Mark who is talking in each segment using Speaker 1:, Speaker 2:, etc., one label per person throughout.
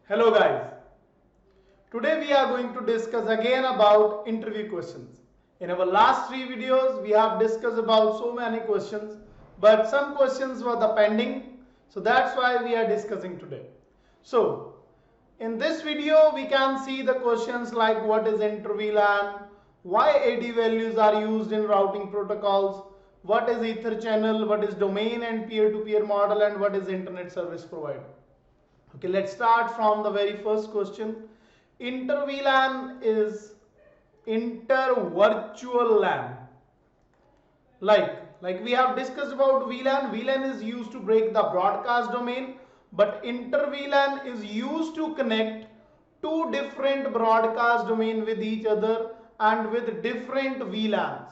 Speaker 1: Hello guys, today we are going to discuss again about interview questions. In our last three videos we have discussed about so many questions, but some questions were the pending, so that's why we are discussing today. So in this video we can see the questions like what is inter-VLAN, why AD values are used in routing protocols, what is ether channel, what is domain and peer-to-peer model, and what is internet service provider. Okay, let's start from the very first question. Inter-VLAN is inter-virtual LAN. Like we have discussed about VLAN. VLAN is used to break the broadcast domain, but inter-VLAN is used to connect two different broadcast domain with each other and with different VLANs.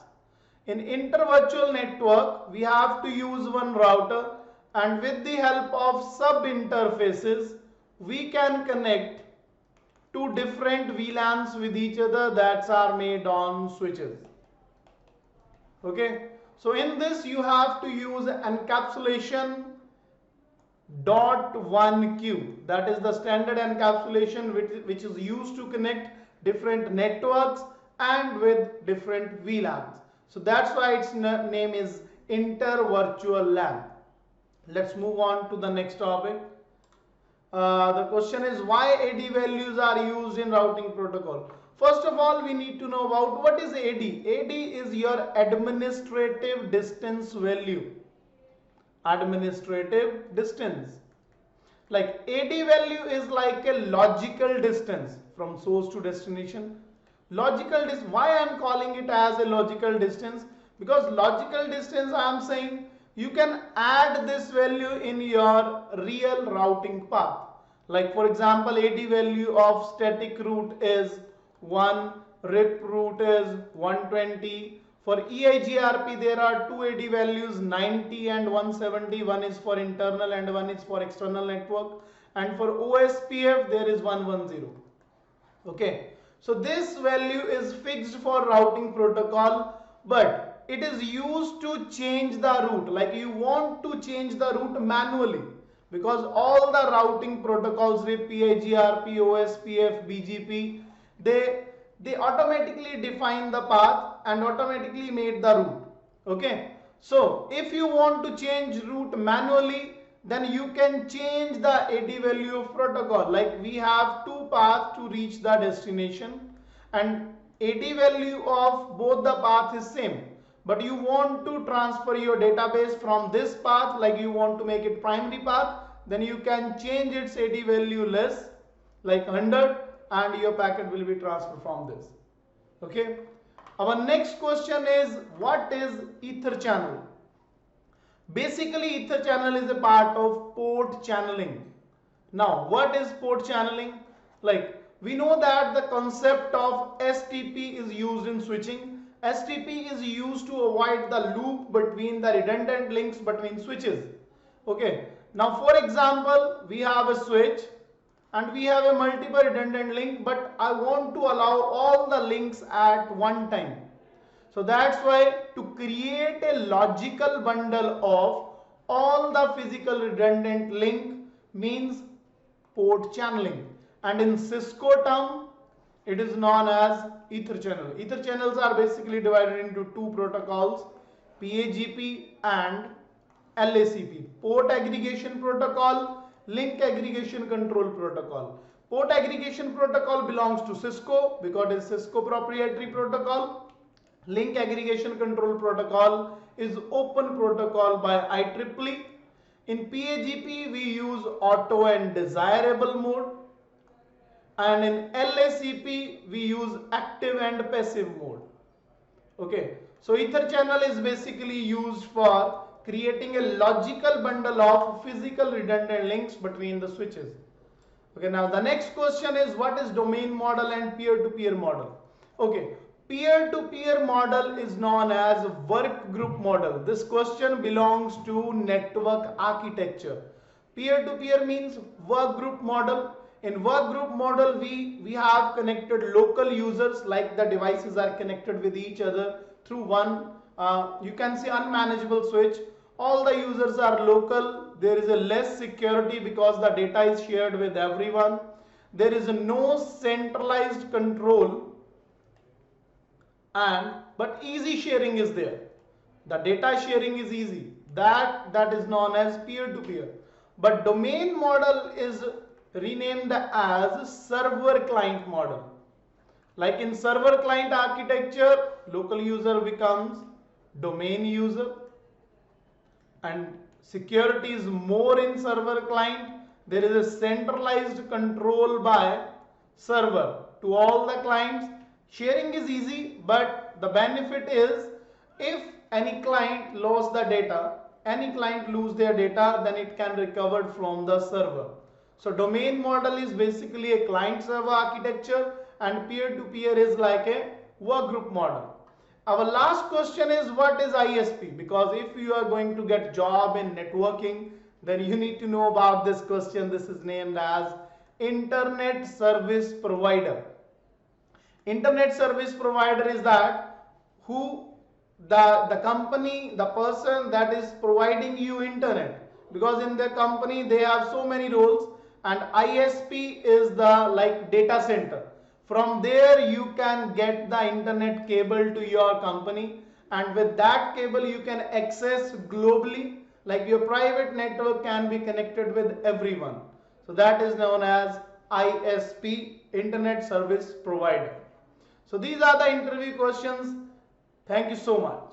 Speaker 1: In inter-virtual network, we have to use one router, and with the help of sub-interfaces, we can connect two different VLANs with each other that are made on switches. Okay, so in this you have to use encapsulation .1q, that is the standard encapsulation which is used to connect different networks and with different VLANs. So that's why its name is inter-virtual LAN. Let's move on to the next topic. The question is why AD values are used in routing protocol. First of all, we need to know about what is AD. AD is your administrative distance value. Administrative distance. Like AD value is like a logical distance from source to destination. Logical distance, why I am calling it as a logical distance? Because logical distance I am saying you can add this value in your real routing path. Like for example, AD value of static route is 1, RIP route is 120. For EIGRP there are two AD values 90 and 170. One is for internal and one is for external network. And for OSPF there is 110. Okay, so this value is fixed for routing protocol, but it is used to change the route. Like you want to change the route manually, because all the routing protocols RIP, EIGRP, OSPF, BGP, they automatically define the path and automatically made the route. Okay, so if you want to change route manually, then you can change the AD value of protocol. Like we have two paths to reach the destination and AD value of both the path is same, but you want to transfer your database from this path, like you want to make it primary path, then you can change its AD value less, like 100, and your packet will be transferred from this. Okay, our next question is what is ether channel? Basically ether channel is a part of port channeling. Now what is port channeling? Like we know that the concept of STP is used in switching. STP is used to avoid the loop between the redundant links between switches. Okay, now for example we have a switch and we have a multiple redundant link, but I want to allow all the links at one time. So that's why to create a logical bundle of all the physical redundant link means port channeling, and in Cisco term it is known as ether channel. Ether channels are basically divided into two protocols, PAGP and LACP, port aggregation protocol, link aggregation control protocol. Port aggregation protocol belongs to Cisco because it is Cisco proprietary protocol. Link aggregation control protocol is open protocol by IEEE. In PAGP we use auto and desirable mode, and in LACP we use active and passive mode. Okay, so ether channel is basically used for creating a logical bundle of physical redundant links between the switches. Okay, now the next question is what is domain model and peer-to-peer model? Okay, peer-to-peer model is known as work group model. This question belongs to network architecture. Peer-to-peer means work group model. In work group model, we have connected local users, like the devices are connected with each other through one, you can say unmanageable switch. All the users are local. There is a less security because the data is shared with everyone. there is no centralized control, and but easy sharing is there. The data sharing is easy. That is known as peer-to-peer. But domain model is renamed as server-client model. Like in server-client architecture, local user becomes domain user, and security is more in server-client. There is a centralized control by server to all the clients. Sharing is easy, but the benefit is if any client lost the data, any client lose their data, then it can recover from the server. So domain model is basically a client server architecture, and peer-to-peer is like a work group model. Our last question is, what is ISP? Because if you are going to get job in networking, then you need to know about this question. This is named as Internet Service Provider. Internet Service Provider is that who the company, the person that is providing you internet, because in the company they have so many roles, and ISP is the like data center. From there you can get the internet cable to your company, and with that cable you can access globally, like your private network can be connected with everyone. So that is known as ISP, Internet Service Provider. So these are the interview questions. Thank you so much.